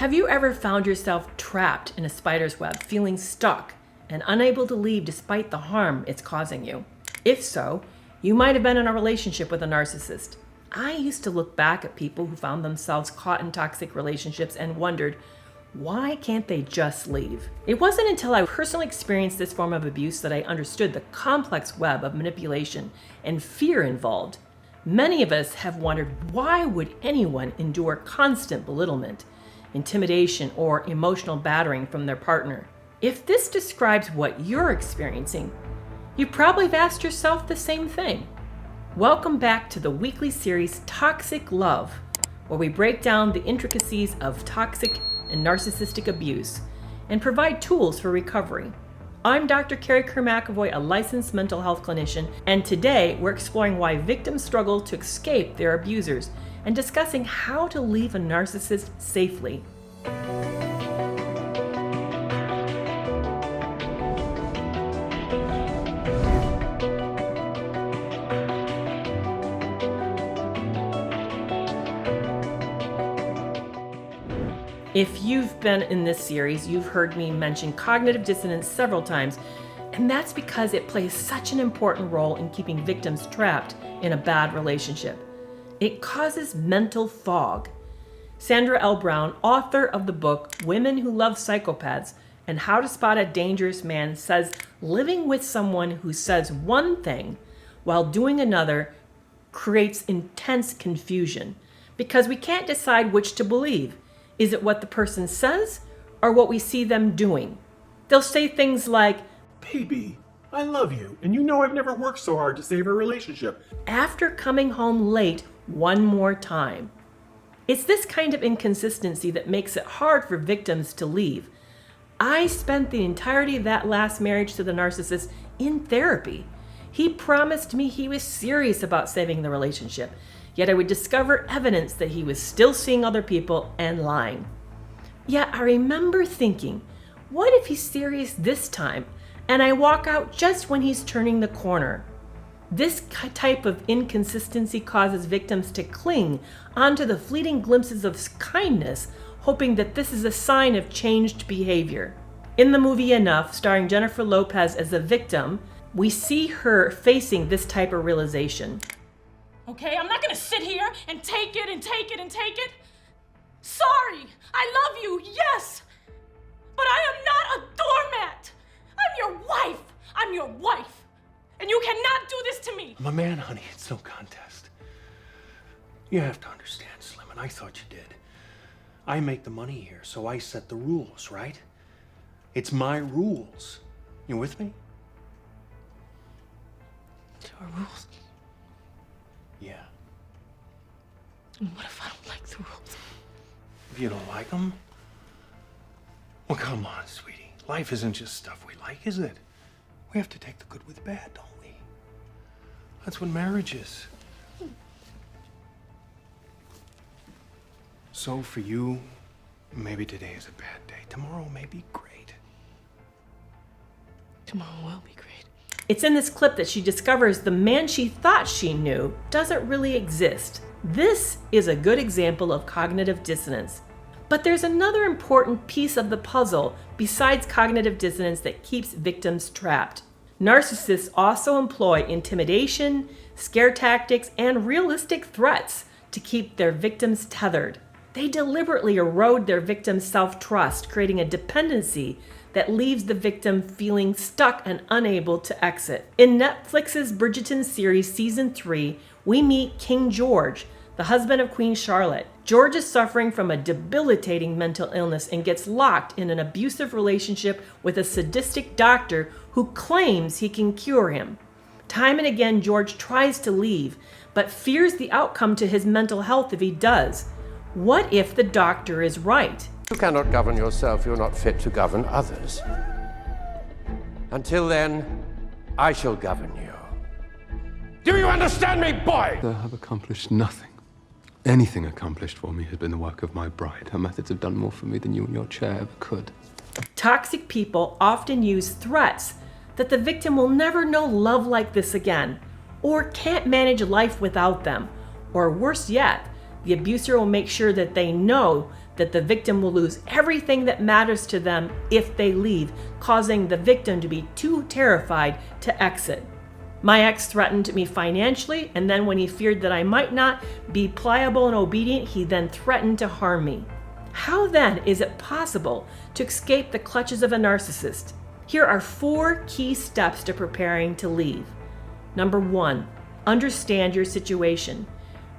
Have you ever found yourself trapped in a spider's web, feeling stuck and unable to leave despite the harm it's causing you? If so, you might have been in a relationship with a narcissist. I used to look back at people who found themselves caught in toxic relationships and wondered, why can't they just leave? It wasn't until I personally experienced this form of abuse that I understood the complex web of manipulation and fear involved. Many of us have wondered, why would anyone endure constant belittlement, intimidation, or emotional battering from their partner? If this describes what you're experiencing, you probably have asked yourself the same thing. Welcome back to the weekly series Toxic Love, where we break down the intricacies of toxic and narcissistic abuse and provide tools for recovery. I'm Dr. Kerry Kerr McAvoy, a licensed mental health clinician, and today we're exploring why victims struggle to escape their abusers and discussing how to leave a narcissist safely. If you've been in this series, you've heard me mention cognitive dissonance several times, and that's because it plays such an important role in keeping victims trapped in a bad relationship. It causes mental fog. Sandra L. Brown, author of the book Women Who Love Psychopaths and How to Spot a Dangerous Man, says living with someone who says one thing while doing another creates intense confusion because we can't decide which to believe. Is it what the person says or what we see them doing? They'll say things like, "Baby, I love you, and you know I've never worked so hard to save our relationship," after coming home late one more time. It's this kind of inconsistency that makes it hard for victims to leave. I spent the entirety of that last marriage to the narcissist in therapy. He promised me he was serious about saving the relationship, yet I would discover evidence that he was still seeing other people and lying. Yet I remember thinking, what if he's serious this time and I walk out just when he's turning the corner? This type of inconsistency causes victims to cling onto the fleeting glimpses of kindness, hoping that this is a sign of changed behavior. In the movie Enough, starring Jennifer Lopez as a victim, we see her facing this type of realization. Okay, I'm not gonna sit here and take it and take it and take it. Sorry, I love you, yes, but I am not a doormat. I'm your wife. I'm your wife. And you cannot do this to me. I'm a man, honey. It's no contest. You have to understand, Slim, and I thought you did. I make the money here, so I set the rules, right? It's my rules. You with me? Your rules? Yeah. And what if I don't like the rules? If you don't like them? Well, come on, sweetie. Life isn't just stuff we like, is it? We have to take the good with the bad, don't we? That's what marriage is. So for you, maybe today is a bad day. Tomorrow may be great. Tomorrow will be great. It's in this clip that she discovers the man she thought she knew doesn't really exist. This is a good example of cognitive dissonance. But there's another important piece of the puzzle besides cognitive dissonance that keeps victims trapped. Narcissists also employ intimidation, scare tactics, and realistic threats to keep their victims tethered. They deliberately erode their victim's self-trust, creating a dependency that leaves the victim feeling stuck and unable to exit. In Netflix's Bridgerton series Season 3, we meet King George, the husband of Queen Charlotte. George is suffering from a debilitating mental illness and gets locked in an abusive relationship with a sadistic doctor who claims he can cure him. Time and again, George tries to leave, but fears the outcome to his mental health if he does. What if the doctor is right? You cannot govern yourself. You're not fit to govern others. Until then, I shall govern you. Do you understand me, boy? I have accomplished nothing. Anything accomplished for me has been the work of my bride. Her methods have done more for me than you and your chair ever could. Toxic people often use threats that the victim will never know love like this again, or can't manage life without them, or worse yet, the abuser will make sure that they know that the victim will lose everything that matters to them if they leave, causing the victim to be too terrified to exit. My ex threatened me financially, and then when he feared that I might not be pliable and obedient, he then threatened to harm me. How then is it possible to escape the clutches of a narcissist? Here are 4 key steps to preparing to leave. Number 1, understand your situation.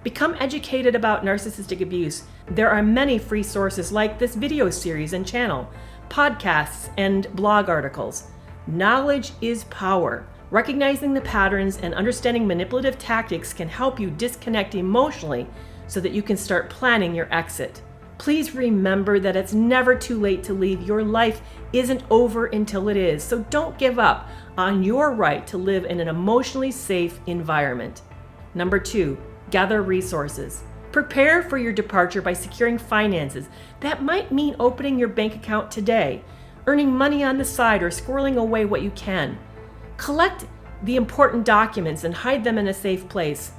Become educated about narcissistic abuse. There are many free sources like this video series and channel, podcasts, and blog articles. Knowledge is power. Recognizing the patterns and understanding manipulative tactics can help you disconnect emotionally so that you can start planning your exit. Please remember that it's never too late to leave. Your life isn't over until it is, so don't give up on your right to live in an emotionally safe environment. Number 2, gather resources. Prepare for your departure by securing finances. That might mean opening your bank account today, earning money on the side, or squirreling away what you can. Collect the important documents and hide them in a safe place.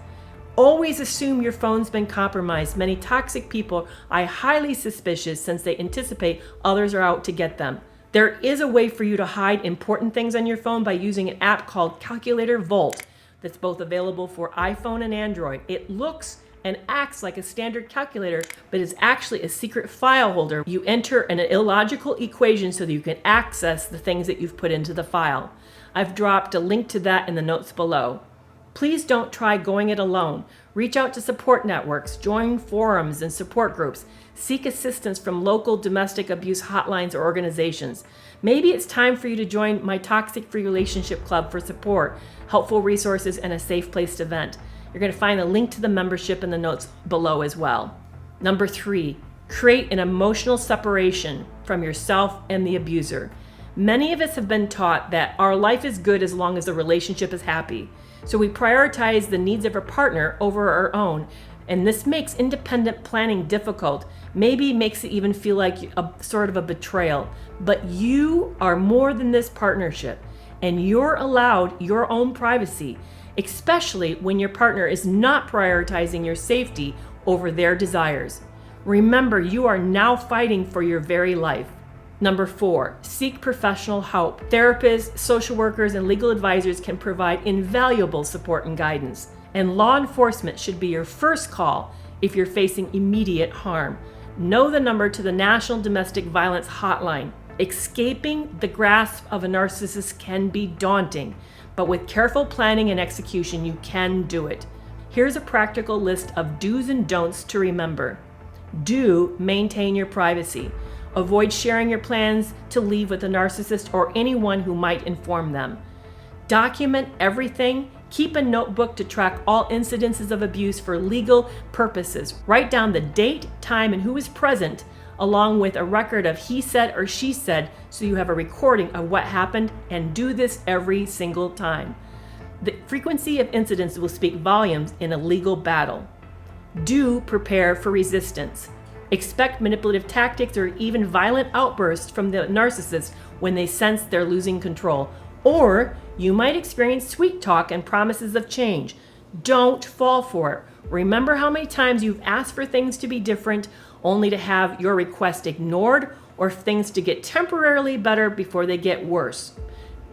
Always assume your phone's been compromised. Many toxic people are highly suspicious since they anticipate others are out to get them. There is a way for you to hide important things on your phone by using an app called Calculator Vault that's both available for iPhone and Android. It looks and acts like a standard calculator, but is actually a secret file holder. You enter an illogical equation so that you can access the things that you've put into the file. I've dropped a link to that in the notes below. Please don't try going it alone. Reach out to support networks, join forums and support groups, seek assistance from local domestic abuse hotlines or organizations. Maybe it's time for you to join my Toxic Free Relationship Club for support, helpful resources, and a safe place to vent. You're going to find a link to the membership in the notes below as well. Number 3, create an emotional separation from yourself and the abuser. Many of us have been taught that our life is good as long as the relationship is happy. So we prioritize the needs of our partner over our own, and this makes independent planning difficult. Maybe makes it even feel like a sort of a betrayal. But you are more than this partnership, and you're allowed your own privacy, especially when your partner is not prioritizing your safety over their desires. Remember, you are now fighting for your very life. Number 4, seek professional help. Therapists, social workers, and legal advisors can provide invaluable support and guidance. And law enforcement should be your first call if you're facing immediate harm. Know the number to the National Domestic Violence Hotline. Escaping the grasp of a narcissist can be daunting, but with careful planning and execution, you can do it. Here's a practical list of do's and don'ts to remember. Do maintain your privacy. Avoid sharing your plans to leave with a narcissist or anyone who might inform them. Document everything. Keep a notebook to track all incidences of abuse for legal purposes. Write down the date, time, and who was present, along with a record of he said or she said, so you have a recording of what happened, and do this every single time. The frequency of incidents will speak volumes in a legal battle. Do prepare for resistance. Expect manipulative tactics or even violent outbursts from the narcissist when they sense they're losing control. Or you might experience sweet talk and promises of change. Don't fall for it. Remember how many times you've asked for things to be different only to have your request ignored or things to get temporarily better before they get worse.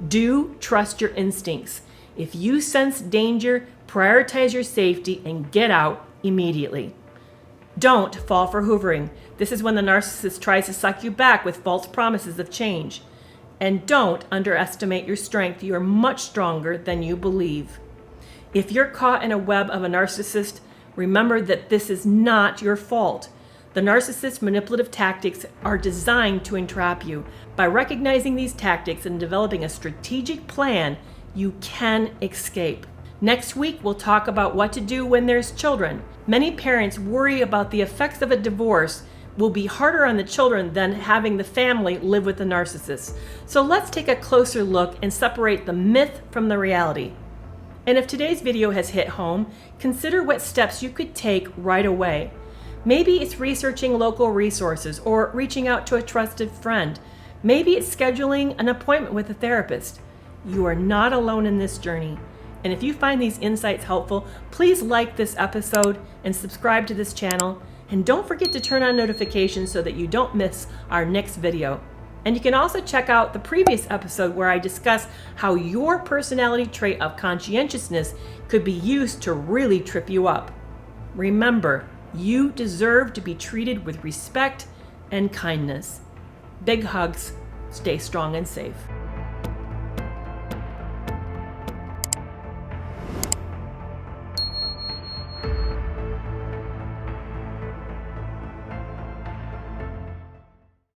Do trust your instincts. If you sense danger, prioritize your safety and get out immediately. Don't fall for hoovering. This is when the narcissist tries to suck you back with false promises of change. And don't underestimate your strength. You are much stronger than you believe. If you're caught in a web of a narcissist, remember that this is not your fault. The narcissist's manipulative tactics are designed to entrap you. By recognizing these tactics and developing a strategic plan, you can escape. Next week, we'll talk about what to do when there's children. Many parents worry about the effects of a divorce will be harder on the children than having the family live with the narcissist. So let's take a closer look and separate the myth from the reality. And if today's video has hit home, consider what steps you could take right away. Maybe it's researching local resources or reaching out to a trusted friend. Maybe it's scheduling an appointment with a therapist. You are not alone in this journey. And if you find these insights helpful, please like this episode and subscribe to this channel. And don't forget to turn on notifications so that you don't miss our next video. And you can also check out the previous episode where I discuss how your personality trait of conscientiousness could be used to really trip you up. Remember, you deserve to be treated with respect and kindness. Big hugs. Stay strong and safe.